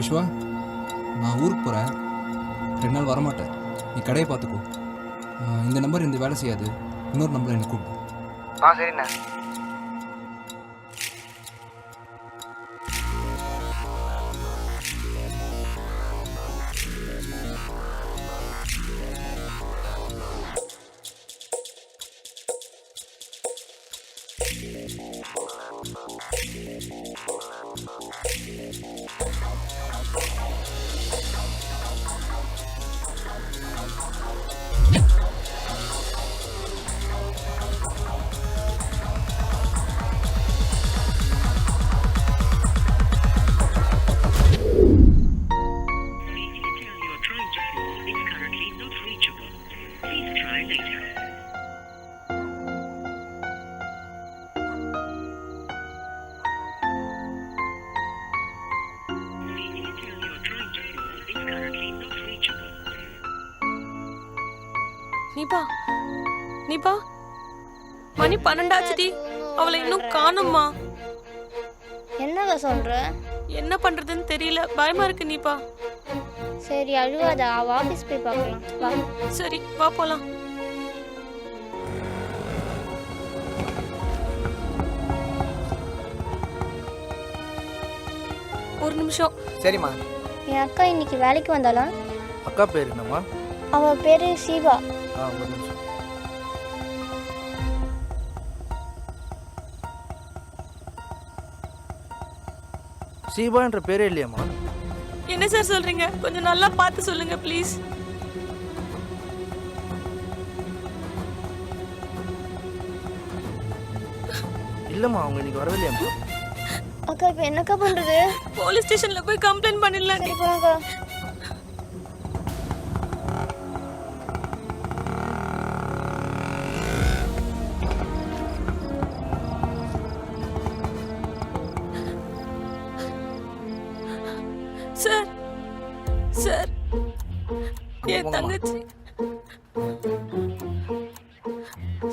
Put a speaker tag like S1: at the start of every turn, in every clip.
S1: விஸ்வா, நான் ஊருக்கு போகிறேன். 2 நாள் வரமாட்டேன். நீ கடையை பார்த்துக்கோ. இந்த நம்பர் இந்த வேலை செய்யாது. இன்னொரு நம்பரை எனக்கு கூப்பிடு.
S2: சரிண்ணே.
S3: நீபா, நீபா, மணி 12 ஆச்சுடி. அவளை இன்னும் காணும்மா.
S4: என்னங்க சொல்ற?
S3: என்ன பண்றதுன்னு தெரியல, பயமா இருக்கு நீபா.
S4: சரி அழுவாத, அவ ஆபீஸ் போய் பார்க்கலாம் வா.
S3: சரி வா போலாம். ஒரு நிமிஷம்.
S2: சரிம்மா.
S4: என் அக்கா இன்னைக்கு வேலைக்கு வந்தாளா?
S2: அக்கா பேர் என்னம்மா?
S4: அவ பேரு சிவா.
S2: ஒரு நிமிஷம். சீபான்ற பேரே இல்லையாம்மா?
S3: என்ன சார் சொல்றீங்க? கொஞ்சம் நல்லா பார்த்து சொல்லுங்க ப்ளீஸ்.
S2: இல்லம்மா, அவங்க இன்னைக்கு வரவே இல்லையாம்மா?
S4: அக்கா இப்ப என்னக்கா பண்றது?
S3: போலீஸ் ஸ்டேஷன்ல போய் கம்ப்ளைண்ட் பண்ணிடலாம்.
S4: சரி போங்க.
S3: சார் சார், என் தங்கச்சி.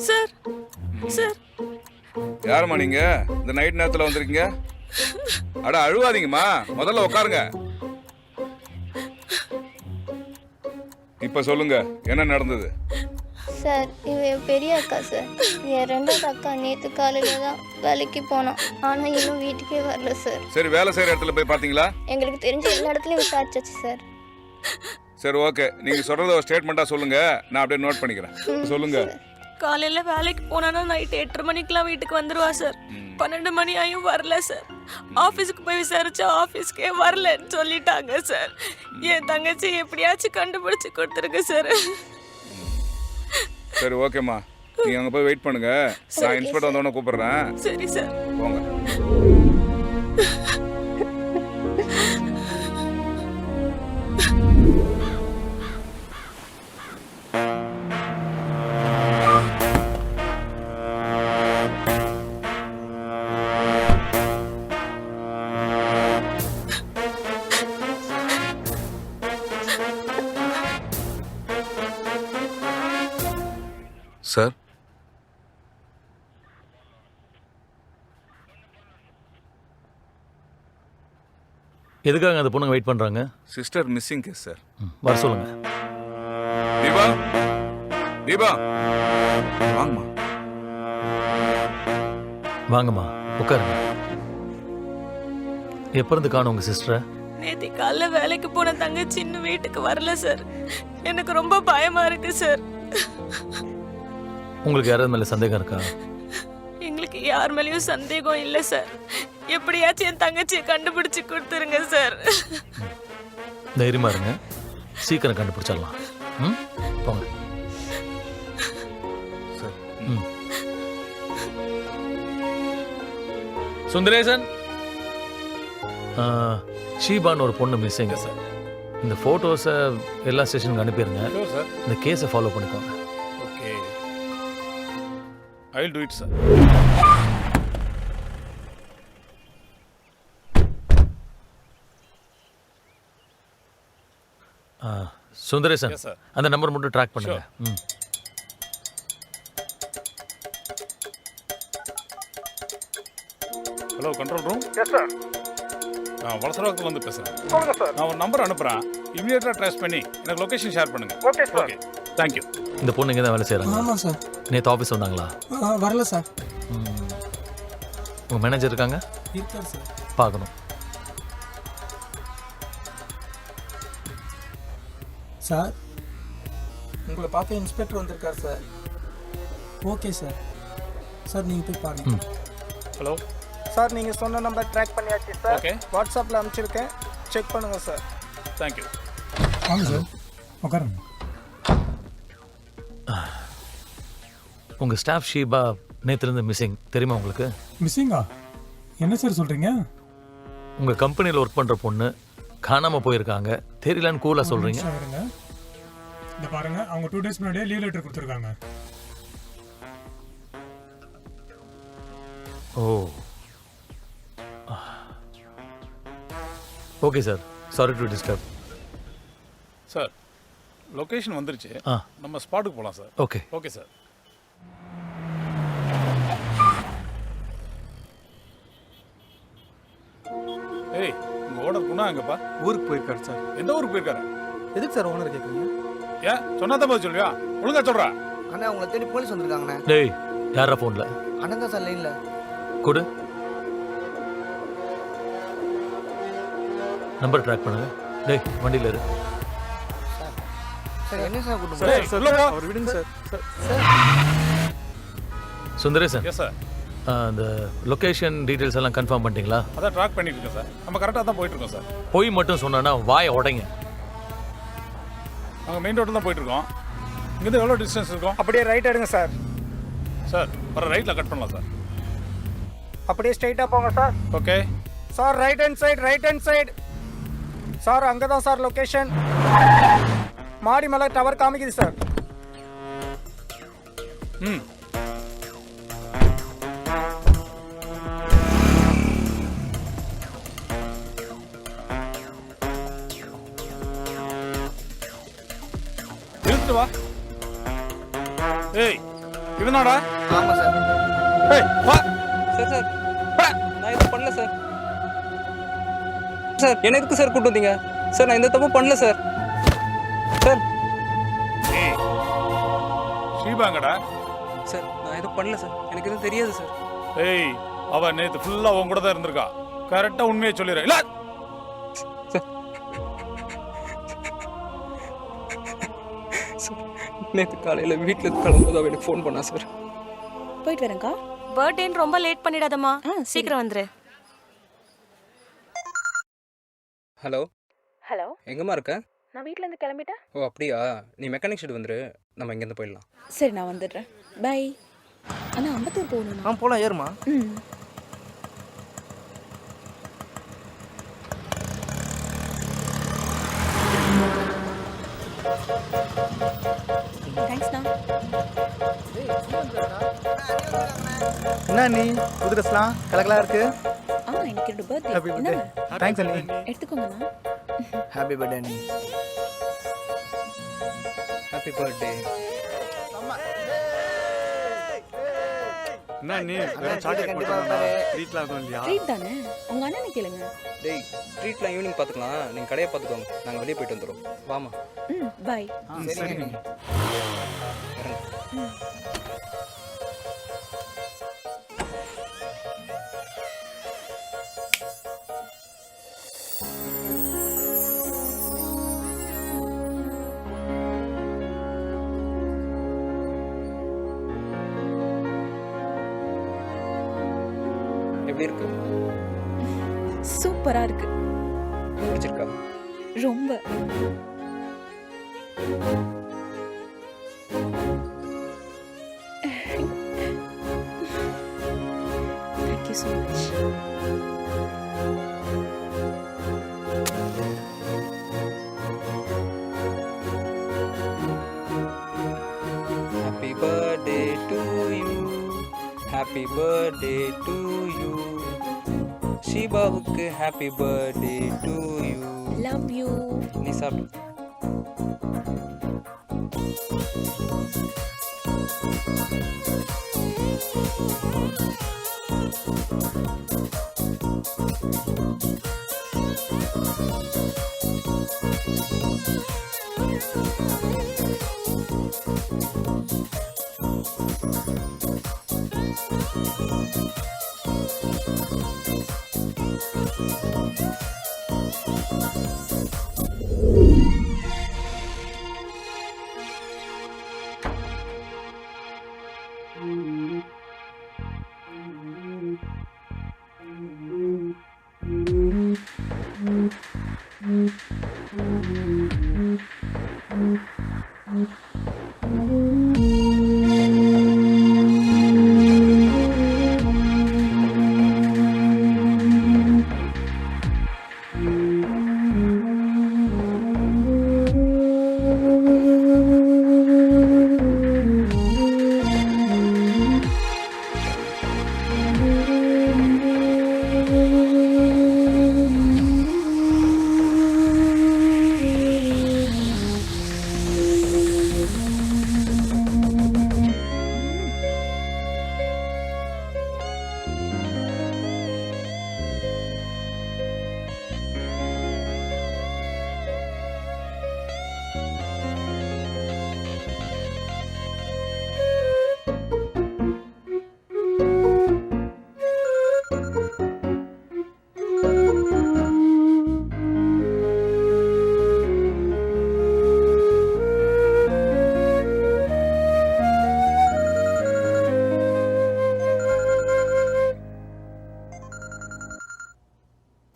S3: Sir sir.
S5: யாரும்மா நீங்க இந்த நைட் நேரத்துல வந்திருக்கீங்க? அட அழுவாதீங்கம்மா, முதல்ல உட்காருங்க. இப்ப சொல்லுங்க, என்ன நடந்தது?
S4: சார் இவ என் பெரிய அக்கா சார். என் 2வது அக்கா நேற்று காலையில தான் வேலைக்கு போனோம். ஆனா இன்னும் வீட்டுக்கே வரல சார்.
S5: சரி, வேலை செய்யற இடத்துல போய் பாத்தீங்களா?
S4: எங்களுக்கு தெரிஞ்ச எல்லா இடத்துலயும் விசாரிச்சாச்சு சார்.
S5: சரி, ஓகே. நீங்க சொல்றத ஒரு ஸ்டேட்மெண்டா சொல்லுங்க, நான் அப்படியே நோட் பண்ணிக்கிறேன். சொல்லுங்க.
S3: காலையில வேலைக்கு போனானா நைட் 8:30 மணிக்கெல்லாம் வீட்டுக்கு வந்துருவா சார். 12 மணி ஆயும் வரல சார். ஆபீஸ்க்கு போய் விசாரிச்சா ஆபீஸ்க்கே வரலன்னு சொல்லிட்டாங்க சார். என் தங்கச்சி எப்படியாச்சும் கண்டுபிடிச்சு கொடுத்துருங்க சார்.
S5: சரி, ஓகேம்மா, நீங்க அங்க போய் வெயிட் பண்ணுங்க. நான் இன்ஸ்பெக்டர் வந்தோடனே கூப்பிடுறேன்.
S3: சரி சார்.
S5: போங்க. சார்,
S6: எதுக்காக அந்த பொண்ணுங்க வெயிட் பண்றாங்க?
S5: Sister missing case sir.
S6: வர சொல்லுங்க.
S5: தீபா, தீபா, வாங்கம்மா.
S6: வாங்கம்மா, உட்காருங்க. எப்ப இருந்து காணும் உங்க சிஸ்டரை?
S3: நேத்தி காலைல வேலைக்கு போன தங்கச்சி இன்னும் வீட்டுக்கு வரல சார். எனக்கு ரொம்ப பயமா இருக்கு சார்.
S6: உங்களுக்கு யாராவது மேல சந்தேகம் இருக்கா?
S3: எங்களுக்கு யார் மேலேயும் சந்தேகம் இல்லை சார். எப்படியாச்சும் என் தங்கச்சியை கண்டுபிடிச்சு கொடுத்துருங்க சார்.
S6: தைரியமா இருங்க, சீக்கிரம் கண்டுபிடிச்சிடலாம். போங்க. சுந்தரேசன், ஷீபான்னு ஒரு பொண்ணு மிஸ்ஸிங் சார். இந்த போட்டோஸை எல்லா ஸ்டேஷனுக்கு அனுப்பிடுங்க. இந்த கேஸை ஃபாலோ பண்ணிக்கோங்க.
S5: Okay, I will do it sir.
S6: Sundaresan, அந்த நம்பர் மட்டும் ட்ராக் பண்ணுங்க.
S5: Hello, control room.
S2: Yes sir.
S7: நான் வளசரவாக்கத்துல வந்து பேசுறேன்.
S2: சொல்லுங்க சார்.
S7: நான் ஒரு நம்பர் அனுப்புறேன். இமீடியட்டா ட்ரேஸ் பண்ணி எனக்கு லொகேஷன் ஷேர் பண்ணுங்க.
S2: Okay sir.
S7: Okay. Thank you.
S6: இந்த பொண்ணு இங்கே தான் வேலை செய்கிறாங்க.
S1: ஆமாம் சார்.
S6: நேற்று ஆஃபீஸ் வந்தாங்களா?
S1: வரல சார்.
S6: உங்கள் மேனேஜர் இருக்காங்க?
S1: இருக்கார் சார்.
S6: பார்க்கணும்.
S8: சார் உங்களை பார்க்க இன்ஸ்பெக்டர் வந்திருக்கார் சார். Okay sir. சார் நீங்கள் போய் பாருங்க.
S7: ஹலோ
S8: சார் நீங்கள் சொன்ன நம்பர் ட்ராக் பண்ணியாச்சு சார்.
S7: ஓகே.
S8: வாட்ஸ்அப்பில் அனுப்பிச்சிருக்கேன், செக் பண்ணுங்க சார்.
S7: Thank you.
S8: வாங்க சார், உட்காருங்க.
S6: உங்கள் ஸ்டாஃப் ஷீபா நேற்றுலேருந்து மிஸ்ஸிங், தெரியுமா உங்களுக்கு?
S8: மிஸ்ஸிங்கா? என்ன சார் சொல்கிறீங்க?
S6: உங்கள் கம்பெனியில் ஒர்க் பண்ணுற பொண்ணு காணாமல் போயிருக்காங்க, தெரியலன்னு கூலாக சொல்கிறீங்க.
S8: இந்த பாருங்க, அவங்க 2 days முன்னாடியே லீவ் லெட்டர் கொடுத்துருக்காங்க.
S6: Oh okay sir, sorry to disturb.
S7: Sir location வந்துருச்சு.
S6: ஆ
S7: நம்ம ஸ்பாட்டுக்கு போகலாம் சார்.
S6: ஓகே.
S7: Okay sir. ஏய் உங்க ஓனர் குணா எங்கப்பா?
S8: ஊருக்கு போயிருக்காரு சார்.
S7: எந்த ஊருக்கு போயிருக்காரு?
S8: எதுக்கு சார் ஓனர் கேட்குறீங்க?
S7: ஏன் சொன்னாதான் பதில் சொல்லுவியா? ஒழுங்கா சொல்றா.
S2: அண்ணா உங்களை தேடி போலீஸ் வந்திருக்காங்கண்ணே.
S6: டேய், யாரா ஃபோனில்?
S2: அண்ணன் தான் சார் லைனில்.
S6: கொடு, நம்பர் ட்ராக் பண்ணுங்க. டேய் வண்டியில் இரு.
S2: சார் என்ன சார் கூட்டு
S7: ஏய், உள்ள போ.
S8: அவர் விடுங்க சார்.
S6: Sundaresan,
S7: yes sir.
S6: அந்த லொக்கேஷன் டீட்டெயில்ஸ் எல்லாம் கன்ஃபார்ம் பண்ணிட்டீங்களா?
S7: அதான் ட்ராக் பண்ணிட்டு இருக்கோம் சார். நம்ம கரெக்டாக தான் போயிட்டு இருக்கோம் சார்.
S6: போய் மட்டும் சொன்னா வாயை உடைங்க.
S7: நாங்கள் மெயின் ரோட்டில் தான் போயிட்டு இருக்கோம். இங்கேருந்து எவ்வளோ டிஸ்டன்ஸ் இருக்கும்?
S8: அப்படியே ரைட் எடுங்க சார்.
S7: சார் வர ரைட்டில் கட் பண்ணலாம் சார்.
S8: அப்படியே ஸ்ட்ரைட்டாக போங்க sir.
S7: Okay
S8: sir right hand side, right hand side. Sir அங்கே தான் சார் லொக்கேஷன். மாடிமலை டவர் காமிக்குது சார்.
S7: ம் இழுத்துட்டு வா. ஏய் இதுனாடா?
S2: ஆமாம் சார்.
S7: ஏய் வா.
S9: சார் சார் நான் எதுவும் பண்ணல சார். சார் என்ன எதுக்கு சார் கூட்டு வந்தீங்க? சார் நான் எந்த தப்பும் பண்ணல சார். சார்
S7: ஏய் ஷீபாங்கடா.
S9: சார் நான் எதுவும் பண்ணல சார், எனக்கு எதுவும் தெரியாது சார்.
S7: ஏய் அவ நேத்து ஃபுல்லா உன் கூட தான் இருந்திருக்கா. கரெக்டா உண்மையை சொல்லிடுற. இல்ல
S9: நேற்று காலையில் வீட்டில் கிளம்பும்போது அவ எனக்கு ஃபோன் பண்ணா சார்.
S3: போயிட்டு வரேன்க்கா. பர்த்டேன்னு ரொம்ப லேட் பண்ணிடாதம்மா. சீக்கிரம் வந்துரு.
S9: ஹலோ
S3: ஹலோ,
S9: எங்கம்மா இருக்க?
S3: நான் வீட்ல இருந்து கிளம்பிட்டேன்.
S9: ஓ அப்படியா, நீ மெக்கானிக் ஷெட் வந்துரு, நம்ம இங்கேருந்து போயிடலாம்.
S3: சரி நான் வந்துடுறேன். பை. அண்ணா அம்பத்தூர் போகணும்.
S2: ஆ போகலாம், ஏறுமா.
S3: ம். தேங்க்ஸ்ண்ணா.
S8: என்ன நீ புது ட்ரெஸ்லாம் கலக்கலாக இருக்கு.
S3: இன்னைக்கு என்னோட பர்த்டே.
S8: Happy birthday. தேங்க்ஸ் அண்ணி.
S3: எடுத்துக்கோங்கண்ணா.
S2: ஹாப்பி பர்த்டே அண்ணி.
S9: Happy birthday.
S8: என்ன நீ
S2: கண்டிப்பா பாரு.
S8: ட்ரீட்லாம் எதுவும் இல்லையா?
S3: ட்ரீட் தானே, உங்க அண்ணனை கேளுங்க.
S9: டேய் ட்ரீட்லாம் ஈவினிங் பார்த்துக்கலாம், நீங்கள் கடையை பார்த்துக்கோங்க, நாங்கள் வெளியே போயிட்டு வந்துடுறோம். வாமா.
S3: ம், பை.
S2: சரிங்க அண்ணி.
S9: இறங்க. எப்படி இருக்கு?
S3: சூப்பரா இருக்கு.
S9: பிடிச்சிருக்கா?
S3: ரொம்ப. Thank you so much.
S9: Happy birthday to you. Happy birthday to you. ஷீபாவுக்கு happy birthday to you.
S3: Love you.
S9: நீ சாப்பிடு.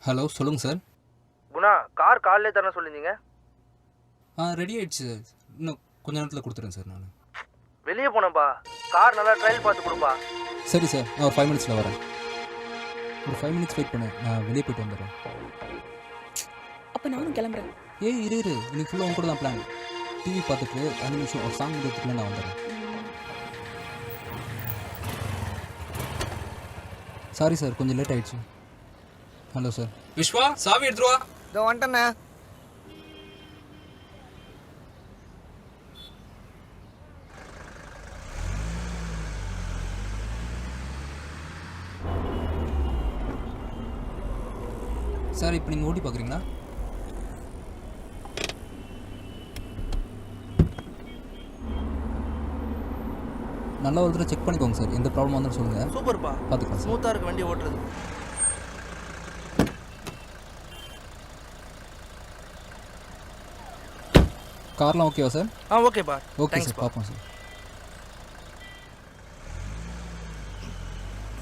S1: ஹலோ சொல்லுங்கள் சார்.
S2: குணா கார் காலையிலே தானே சொல்லியிருந்தீங்க?
S1: ரெடி ஆயிடுச்சு சார். இன்னும் கொஞ்ச நேரத்தில் கொடுத்துறேன் சார் நான்.
S2: வெளியே போனேன்ப்பா, கார் நல்லா ட்ரையல் பார்த்து கொடுப்பா.
S1: சரி சார், நான் ஒரு 5 மினிட்ஸில் வரேன். ஒரு 5 மினிட்ஸ் வெயிட் பண்ணேன், நான் வெளியே போயிட்டு வந்துடுறேன்.
S3: அப்போ நானும் கிளம்புறேன்.
S1: இரு இன்னைக்கு ஃபுல்லாக உங்க கூட தான் பிளான். டிவி பார்த்துட்டு 5 நிமிஷம் ஒரு சாங் எடுத்துக்குள்ள நான் வந்துடுறேன். சாரி சார், கொஞ்சம் லேட் ஆயிடுச்சு. Hello sir. விஸ்வா, சாவி எடுத்துருவா.
S2: இதோ வந்துட்டேண்ணே.
S1: சார், இப்போ நீங்கள் ஓட்டி பார்க்குறீங்களா? நல்லா ஒரு தடவை செக் பண்ணிக்கோங்க சார். எந்த ப்ராப்ளம் வந்தாலும் சொல்லுங்கள்.
S2: சூப்பர்ப்பா,
S1: பார்த்துக்கலாம் சார்.
S2: ஸ்மூத்தாக இருக்கு வண்டி ஓட்டுறது.
S1: கார்லாம் ஓகேவா சார்?
S2: ஓகேப்பா.
S1: ஓகே சார், பார்ப்போம் சார்.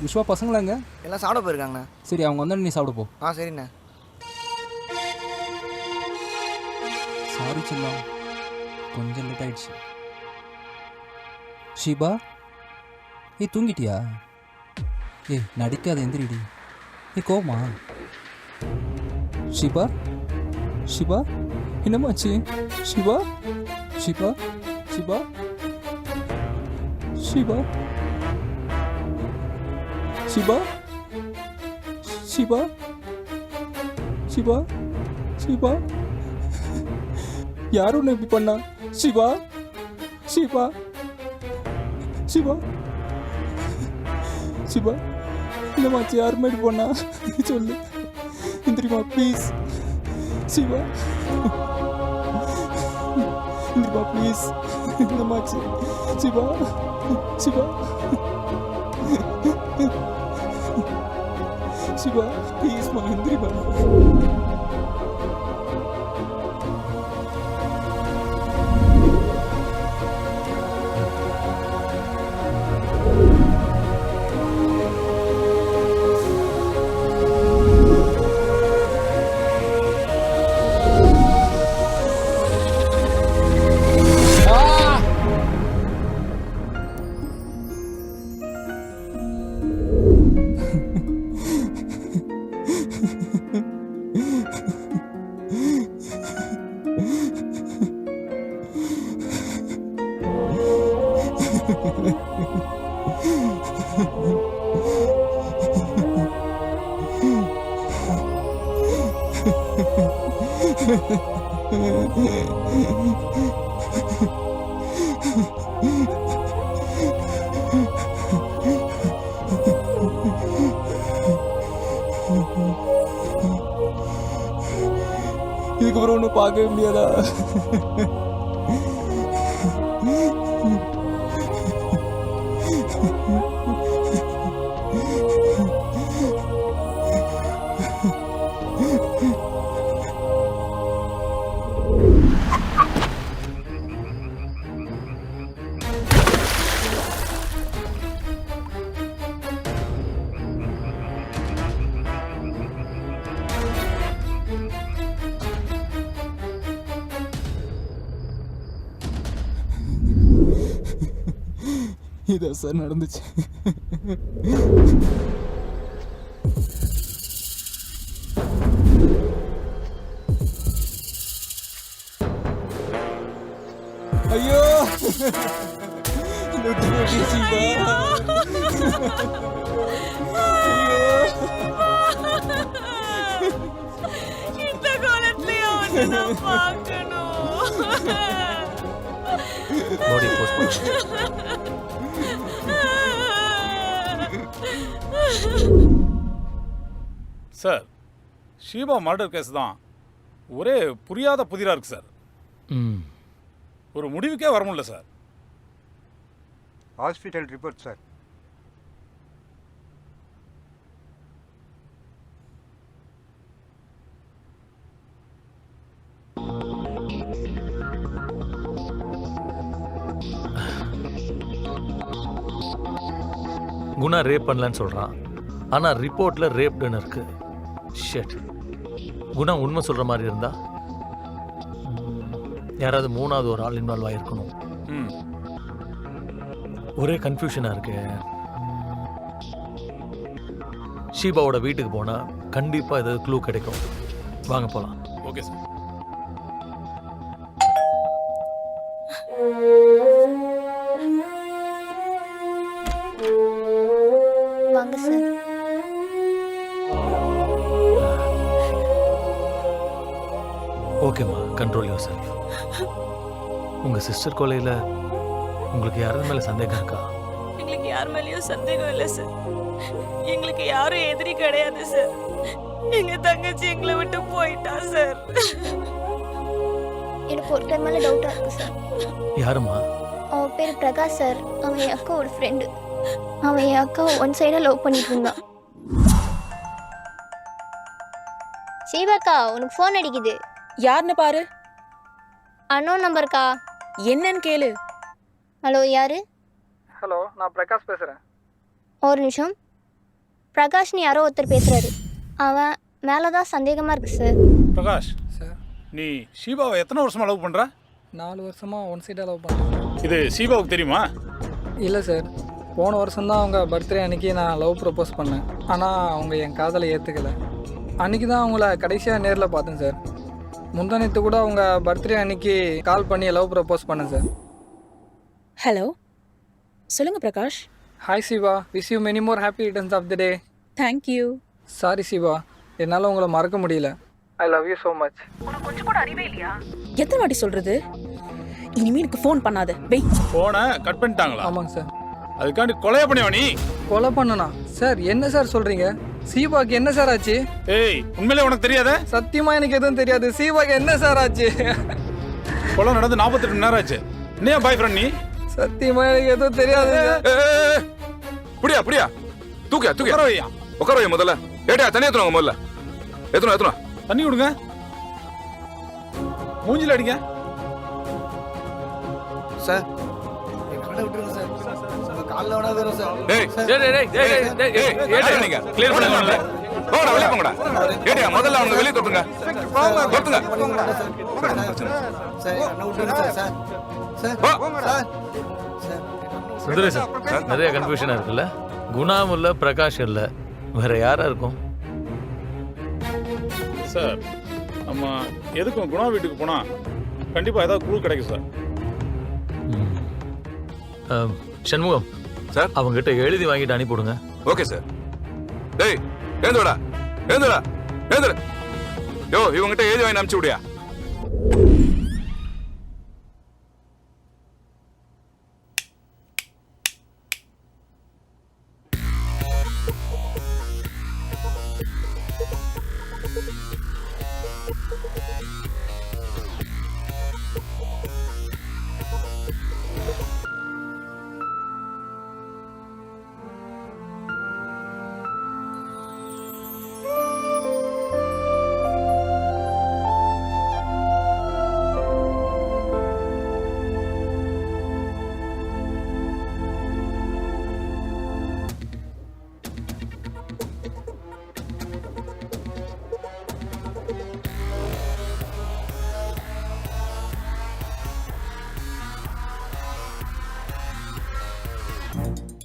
S1: விஸ்வா, பசங்களாங்க
S2: எல்லாம் சாப்பிட போயிருக்காங்கண்ணா.
S1: சரி, அவங்க வந்தாலும் நீ சாப்பிட போ.
S2: சரிண்ணே.
S1: சாரி செல்லம், கொஞ்சம் லேட் ஆயிடுச்சு. ஷிபா, தூங்கிட்டியா? நடிக்காத, எந்திரிடி. கோமா? ஷிபா ஷிபா என்னமாச்சு? ஷிபா ஷிபா ஷிபா ஷிபா ஷிபா ஷிபா ஷிபா ஷிபா யாரும் உன்னை இப்படி பண்ணா? ஷிபா ஷிபா ஷிபா ஷிபா என்னமாச்சு? யாருமே இப்படி பண்ணா? சொல்லு, எந்திரிமா ப்ளீஸ். Shiba எந்திரிமா please. என்னமாச்சு? ஷிபா ஷிபா ஷிபா ப்ளீஸ்மா, எந்திரிமா. இதுக்கப்புறம் ஒன்றும் பார்க்கவே முடியாதா? இதான் சார் நடந்துச்சு. ஐயோ
S3: இந்த காலத்துலயே அவனை நான் பார்க்கணும்.
S6: Body post
S7: sir Sheeba murder case தான் ஒரே புரியாத புதிராக இருக்குது சார்.
S6: ம்
S7: ஒரு முடிவுக்கே வர முடியல sir.
S10: Hospital report sir.
S6: Guna rape பண்ணலன்னு சொல்கிறான், ஆனால் ரிப்போர்ட்டில் ரேப்டுன்னு இருக்கு. ஷெட். குணா உண்மை சொல்கிற மாதிரி இருந்தா யாராவது மூணாவது ஒரு ஆள் இன்வால்வ் ஆகிருக்கணும்.
S7: ம்
S6: ஒரே கன்ஃபியூஷனாக இருக்கு. ஷீபாவோட வீட்டுக்கு போனால் கண்டிப்பாக ஏதாவது க்ளூ கிடைக்கும். வாங்க போகலாம்.
S7: Okay sir.
S4: வாங்க சார்.
S6: ஓகேம்மா, கண்ட்ரோல் யுவர் செல்ஃப். உங்கள் சிஸ்டர் கொலையில் உங்களுக்கு யாரும் மேலே சந்தேகம் இருக்கா?
S3: எங்களுக்கு யார் மேலேயும் சந்தேகம் இல்லை சார். எங்களுக்கு யாரும் எதிரி கிடையாது சார். எங்க தங்கச்சி எங்களை விட்டு போயிட்டா சார்.
S4: எனக்கு ஒரு டைம் மேலே டவுட்டாக இருக்கு சார்.
S6: யாரும்மா?
S4: அவன் பேர் பிரகாஷ் சார். அவன் என் அக்காவோட ஃப்ரெண்டு. அவன் என் அக்காவை ஒன் சைடாக லவ் பண்ணிட்டு இருந்தான். சீவாக்கா, உனக்கு ஃபோன் அடிக்குது.
S3: யாருன்னு பாரு.
S4: அன்னோன் நம்பர்க்கா.
S3: என்னன்னு கேளு.
S4: ஹலோ, யாரு?
S2: ஹலோ, நான் பிரகாஷ் பேசுகிறேன்.
S4: ஒரு நிமிஷம். பிரகாஷ்னு யாரோ ஒருத்தர் பேசுகிறாரு. அவன் மேலே தான் சந்தேகமாக இருக்கு சார்.
S7: பிரகாஷ்,
S8: சார்,
S7: நீ ஷீபாவை எத்தனை வருஷமா லவ் பண்ணுற?
S8: 4 வருஷமாக ஒன் சைடாக லவ் பண்ணுறேன்.
S7: இது ஷீபாவுக்கு தெரியுமா?
S8: இல்லை சார், போன வருஷம்தான் அவங்க பர்த்டே அன்றைக்கி நான் லவ் ப்ரப்போஸ் பண்ணேன். ஆனால் அவங்க என் காதலை ஏற்றுக்கலை. அன்றைக்கி தான் அவங்கள கடைசியாக நேரில் பார்த்தேன் சார். முந்தானத்து கூட அவங்க பர்த்டே அன்றைக்கி கால் பண்ணி லவ் ப்ரப்போஸ் பண்ணேன் சார்.
S3: ஹலோ, சொல்லுங்க Prakash.
S8: Hi Shiva, wish you many more happy returns of the day.
S3: Thank you.
S8: Sorry Shiva, என்னால் உங்களை மறக்க முடியல. I love you so much.
S3: உனக்கு கொஞ்சம் கூட அறிவே இல்லையா? எத்தனை வாட்டி சொல்றது? இனிமே எனக்கு ஃபோன் பண்ணாத. வெய்.
S7: ஃபோனை கட் பண்ணிட்டாங்களா?
S8: ஆமாங்க சார்.
S7: அதுக்காண்டி கொலையை பண்ணியா நீ?
S8: கொலை பண்ணனா சார்? என்ன சார் சொல்கிறீங்க? சீபாக்கு என்ன சார் ஆச்சு?
S7: ஏய், உண்மையிலே உனக்கு தெரியாத?
S8: சத்தியமாக எனக்கு எதுவும் தெரியாது. சீபாக்கு என்ன சார் ஆச்சு?
S7: கொலை நடந்து 48 மணி நேரம் ஆச்சு. என்ன பாய் ஃப்ரெண்ட் நீ?
S8: சத்தியமாக எனக்கு எதுவும் தெரியாது.
S5: புடியா புடியா, தூக்கியா தூக்கியா,
S7: உட்காரவையா,
S5: உட்கார வை முதல்ல. ஏட்டா தண்ணி ஏற்றுவாங்க முதல்ல. ஏற்றுனா
S7: தண்ணி விடுங்க. மூஞ்சில அடிங்க
S2: சார். கடை விட்டுருங்க சார். காலைல வேணா வரும் சார்.
S5: டேய் ஏட்டா நீங்க கிளியர் பண்ணுங்க. போடா வெளிய போங்கடா. ஏட்டா முதல்ல அவங்க வெளிய தொட்டுங்க. தொட்டுங்க.
S2: சார், என்ன விட்டுருங்க sir. Sir sir sir sir
S6: Sundaresan, நிறைய கன்ஃபியூஷனாக இருக்குல்ல? குணாவும் இல்லை, பிரகாஷ் இல்லை, வேற யாரா இருக்கும்?
S7: சார். நம்ம எதுக்கும் குணா வீட்டுக்கு போனா கண்டிப்பா ஏதாவது குழு கிடைக்கும் சார்.
S6: சண்முகம்
S5: சார்,
S6: அவங்ககிட்ட எழுதி வாங்கிட்டு அனுப்பிவிடுங்க.
S5: Okay sir. டேய் ஏந்துடா ஏந்துடா ஏந்துட. யோ, இவங்ககிட்ட எழுதி வாங்கி அனுப்பிச்சு விடியா.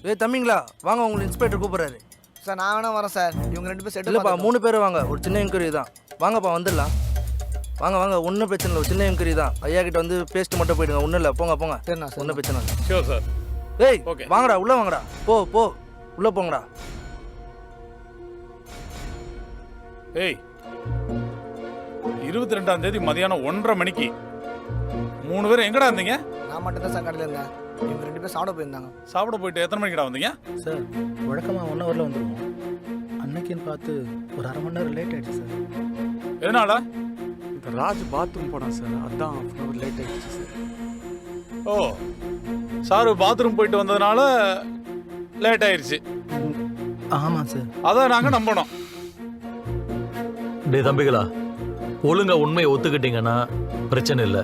S2: ஏய் தம்பிங்களா வாங்க, உங்களை இன்ஸ்பெக்டர் கூப்பிட்றாரு. சார் நான் வேணா வரேன் சார். இவங்க 2 பேர் செட்டில்
S10: இல்லைப்பா 3 பேர் வாங்க, ஒரு சின்ன என்கொயரி தான். வாங்கப்பா வந்துடலாம். வாங்க வாங்க, ஒன்றும் பிரச்சனை இல்லை, ஒரு சின்ன என்கொயரி தான். ஐயா கிட்ட வந்து பேசிட்டு மட்டும் போயிடுங்க, ஒன்றும் இல்லை. போங்க போங்க,
S2: சரிண்ணா சார்.
S10: ஒன்றும் பிரச்சனை இல்லை.
S7: Sure sir.
S10: ஏய் வாங்கடா, உள்ளே வாங்கடா. போ போ, உள்ளே போங்கடா.
S7: ஏய் 22ஆம் தேதி மதியானம் 1:30 மணிக்கு 3 பேர் எங்கடா இருந்தீங்க?
S2: நான் மட்டும் தான் சார் கடையில் இருந்தேன். இவங்க 2 பேர் சாப்பிட போயிருந்தாங்க.
S7: சாப்பிட போயிட்டு எத்தனை மணிக்கடா வந்தீங்க?
S10: சார் வழக்கமாக 1 ஹவரில் வந்துடுவோம். அன்னைக்குன்னு பார்த்து ஒரு 1/2 மணி நேரம் லேட் ஆகிடுச்சு சார்.
S7: எதனால?
S9: இந்த ராஜ் பாத்ரூம் போனான் சார், அதான் half an hour லேட் ஆகிடுச்சு சார்.
S7: ஓ, சார் பாத்ரூம் போயிட்டு வந்ததுனால லேட் ஆயிடுச்சு.
S10: ஆமாம் சார்.
S7: அதான் நாங்கள் நம்பணும்.
S6: டே தம்பிகளா, ஒழுங்கா உண்மையை ஒத்துக்கிட்டீங்கன்னா பிரச்சனை இல்லை.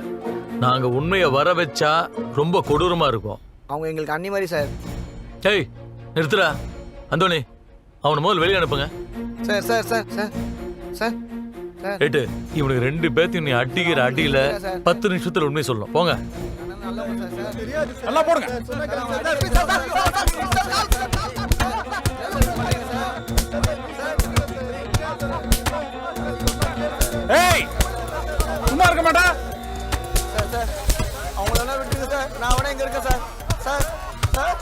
S6: நாங்க உண்மையை வர வச்சா ரொம்ப கொடூரமா இருக்கும்.
S2: அவங்க எங்களுக்கு அண்ணி மாதிரி சார்.
S6: ஏய் நிறுத்துடா அந்தோனி, அவனை முதல் வெளியே அனுப்புங்க.
S2: Sir sir sir sir sir sir
S6: ஏட்டு இவனுக்கு 2 பேர்த்தையும் நீ அடிக்கிற அடியில 10 நிமிஷத்துல உண்மையை சொல்லணும். போங்க.
S2: நல்லவங்க சார். சார்
S7: நல்லா போடுங்க. ஏய் சும்மா இருக்க மாட்டா?
S2: சார் சார் அவங்களெல்லாம் விட்டுங்க சார். நான் வேணா இங்கே இருக்கேன் சார். சார் சார்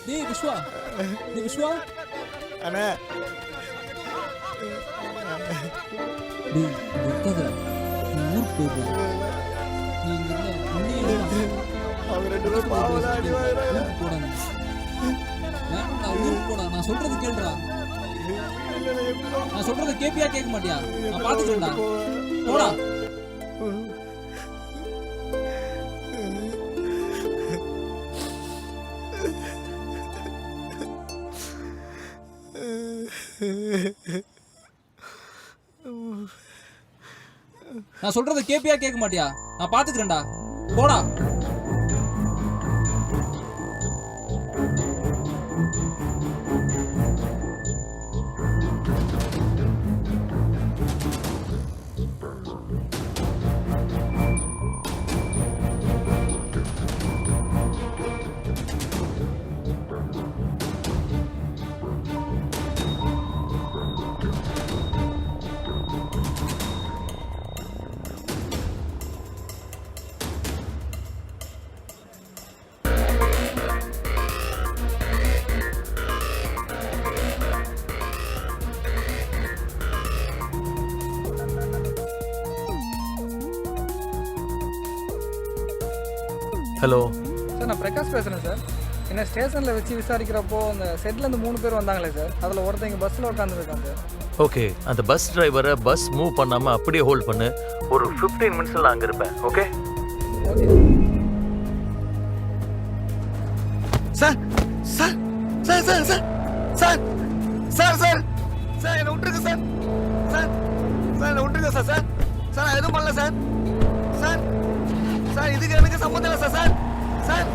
S1: டேய் விஸ்வா, டேய் விஸ்வா
S2: அண்ணே.
S1: டேய் இருக்காதடா, நீ ஊருக்கு போயிடு. நீ இங்க
S2: அவங்க 2 பேரும் பாவம் அடி வாங்குறாங்க.
S1: போடா, நான் ஊருக்கு போடா. நான் சொல்றது கேளுடா. நான் சொல்றத கேப்பியா கேட்க மாட்டியா? நான் பாத்துக்கிறேன்டா. போடா. நான் சொல்றத கேப்பியா கேட்க மாட்டியா? நான் பாத்துக்கிறேன்டா. போடா.
S6: ஹலோ
S8: சார் நான் பிரகாஷ் பேசுகிறேன் சார். என்ன ஸ்டேஷனில் வச்சு விசாரிக்கிறப்போ அந்த செட்லேருந்து 3 பேர் வந்தாங்களே சார், அதில் ஒருத்தன் இங்கே பஸ்ஸில் உட்காந்துருக்கான் சார்.
S6: ஓகே, அந்த பஸ் டிரைவரை பஸ் மூவ் பண்ணாம அப்படியே ஹோல்ட் பண்ணு. ஒரு 15 மினிட்ஸ்ல அங்க இருப்பேன். Okay
S8: okay
S2: sir sir sir sir sir sir sir sir sir என்னை விட்டுருங்க சார். சார் சார் என்னை விட்டுருங்க சார். சார் சார் நான் எதுவும் பண்ணல சார். சார் சார் இதுக்கு எனக்கு சம்மந்தம் இல்லை சார். சார் சார்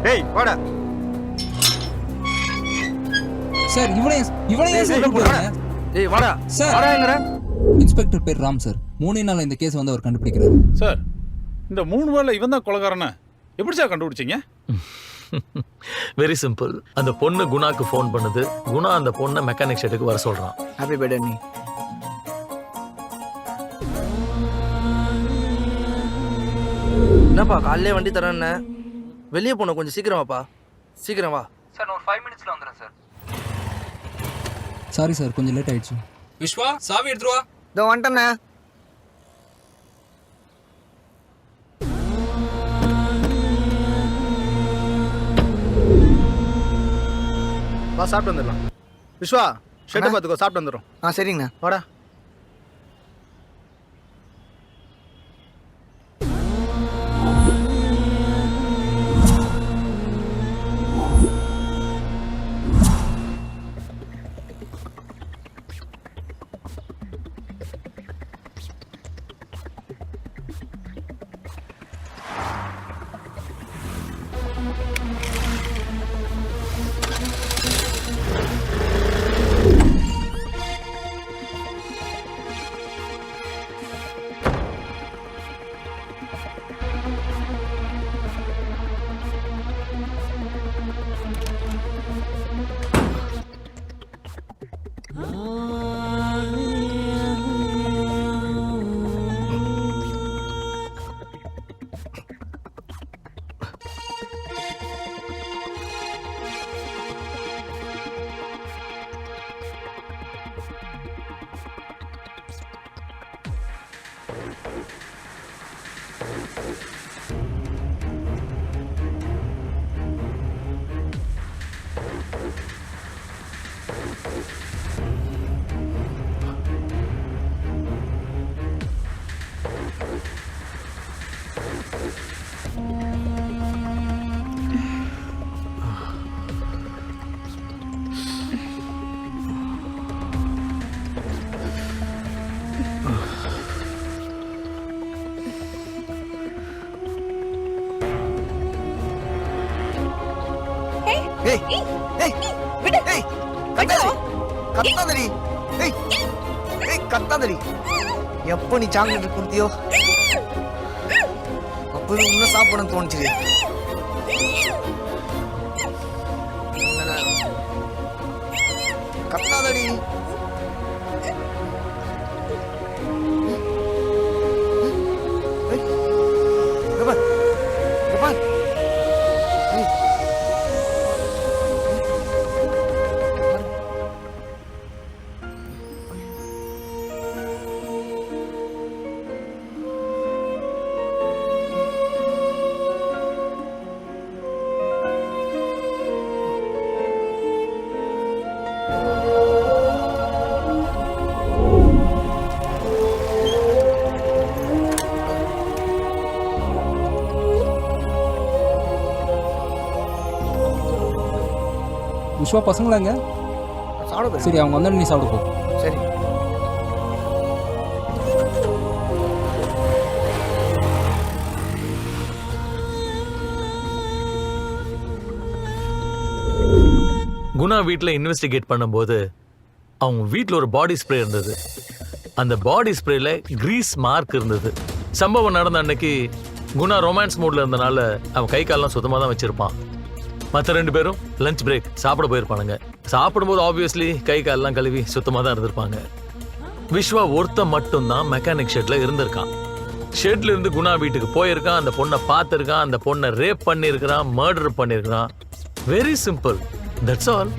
S9: டேய் வாடா.
S1: சார் இவனையே சார் கூப்பிடுறாங்க.
S10: ஏய் வாடா
S1: சார்
S10: வாடாங்கற.
S1: இன்ஸ்பெக்டர் பேர் ராம் சார். 3 நாள் இந்த கேஸ் வந்து அவர் கண்டுபிடிக்கிறாரு.
S7: சார் இந்த 3 பேர்ல இவன் தான் கொலைகாரனா? எப்படி சார் கண்டுபிடிச்சீங்க?
S6: Very simple. அந்த பொண்ணு குணாக்கு ஃபோன் பண்ணுது. குணா அந்த பொண்ணை மெக்கானிக் ஷெட்டுக்கு வர சொல்றான்.
S2: ஹாப்பி பர்த்டே நீ.
S10: என்னப்பா காலையிலே வண்டி தரேன்னு வெளியே போன, கொஞ்சம் சீக்கிரம் வாப்பா. சீக்கிரம் வா
S9: சார் நான் ஒரு 5 மினிட்ஸ்ல வந்துறேன் சார்.
S1: சாரி சார், கொஞ்சம் லேட் ஆயிடுச்சு. விஸ்வா சாவி எடுத்துட்டு வா.
S2: இதோ வந்துட்டேண்ணே.
S10: வா சாப்பிட்டு வந்துடலாம். விஸ்வா ஷெட்டை பார்த்துக்கோ, சாப்பிட்டு வந்துடும்.
S2: சரிங்கண்ணா.
S10: வாடா.
S2: ஏய் ஏய் ஏய் கத்தாதடி கத்தாதடி ஏய் ஏய் கத்தாதடி எப்போ நீ சாக்லேட் கொடுத்தியோ அப்பவே இன்னும் சாப்பிடணும்னு தோணுச்சு கத்தாதடி
S1: விஸ்வா பசங்களாங்க?
S2: சாப்பிட
S1: சரி அவங்க வந்தா நீ சாப்பிட போ.
S2: சரி
S6: குணா வீட்டில் இன்வெஸ்டிகேட் பண்ணும்போது அவங்க வீட்டில் ஒரு பாடி ஸ்ப்ரே இருந்தது. அந்த பாடி ஸ்ப்ரேல கிரீஸ் மார்க் இருந்தது. சம்பவம் நடந்த அன்னைக்கு குணா ரொமான்ஸ் மூட்ல இருந்தனால அவன் கை காலெல்லாம் சுத்தமாக தான் வச்சிருப்பான். மற்ற 2 பேரும் லஞ்ச் பிரேக் சாப்பிட போயிருப்பானுங்க. சாப்பிடும்போது ஆப்வியஸ்லி கை காலெல்லாம் கழுவி சுத்தமாக தான் இருந்திருப்பாங்க. விஸ்வா ஒருத்த மட்டும்தான் மெக்கானிக் ஷெட்ல இருந்திருக்கான். ஷெட்ல இருந்து குணா வீட்டுக்கு போயிருக்கான். அந்த பொண்ணை பார்த்துருக்கான். அந்த பொண்ணை ரேப் பண்ணியிருக்கிறான், மர்டர் பண்ணியிருக்கிறான். Very simple, that's all.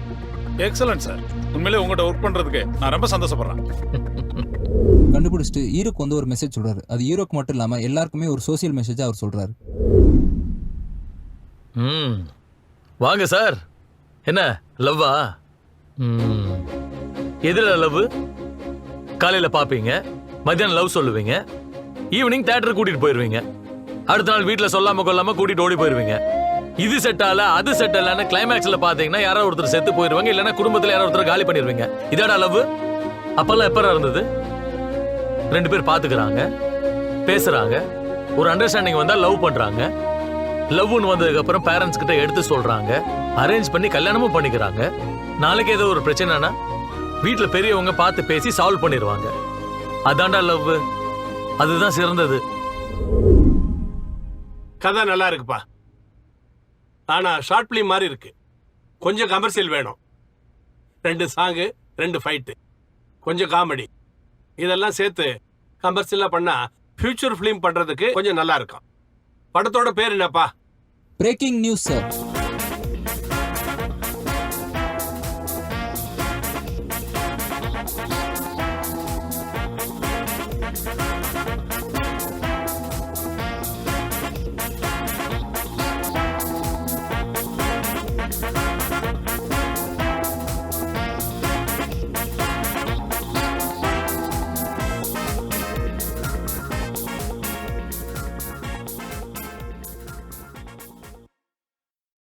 S7: Excellent sir. உண்மையிலே உங்கள்கிட்ட ஒர்க் பண்றதுக்கு நான் ரொம்ப சந்தோஷப்படுறேன்.
S1: கண்டுபிடிச்சிட்டு ஈரோக்கு வந்து ஒரு மெசேஜ் சொல்றாரு. அது ஈரோக்கு மட்டும் இல்லாம எல்லாருக்குமே ஒரு சோசியல் மெசேஜா அவர் சொல்றாரு.
S6: வாங்க சார். என்ன லவ்வா? எதுல லவ்? காலையில பாப்பீங்க, மத்தியானம் லவ் சொல்லுவீங்க, ஈவினிங் தியேட்டர் கூட்டிட்டு போயிருவீங்க, அடுத்த நாள் வீட்டுல சொல்லாம கொள்ளாம கூட்டிட்டு ஓடி போயிருவீங்க. இது செட் ஆல அது செட் ஆலன்னு கிளைமேக்ஸ்ல பாத்தீங்கன்னா யாராவது ஒருத்தர் செத்து போயிருவாங்க, இல்லைன்னா குடும்பத்துல யாராவது ஒருத்தர் காலி பண்ணிருவீங்க. இதாடா லவ்? அப்பெல்லாம் எப்ப இருந்தது? 2 பேர் பாத்துக்கிறாங்க, பேசுறாங்க, ஒரு அண்டர்ஸ்டாண்டிங் வந்தா லவ் பண்றாங்க. லவ்னு வந்ததுக்கு அப்புறம் பேரண்ட்ஸ் கிட்ட எடுத்து சொல்றாங்க, அரேஞ்ச் பண்ணி கல்யாணமும் பண்ணிக்கிறாங்க. நாளைக்கு ஏதோ ஒரு பிரச்சனைனா வீட்டுல பெரியவங்க பார்த்து பேசி சால்வ் பண்ணிடுவாங்க. அதான்டா லவ். அதுதான் சிறந்தது.
S11: கதை நல்லா இருக்குப்பா, ஆனா ஷார்ட் பிலிம் மாதிரி இருக்கு. கொஞ்சம் கமர்ஷியல் வேணும். 2 சாங்கு, 2 ஃபைட்டு, கொஞ்சம் காமெடி, இதெல்லாம் சேர்த்து கமர்ஷியலா பண்ணா ஃபியூச்சர் பிலிம் பண்றதுக்கு கொஞ்சம் நல்லா இருக்கும். படத்தோட பேர் என்னப்பா?
S1: Breaking news sir.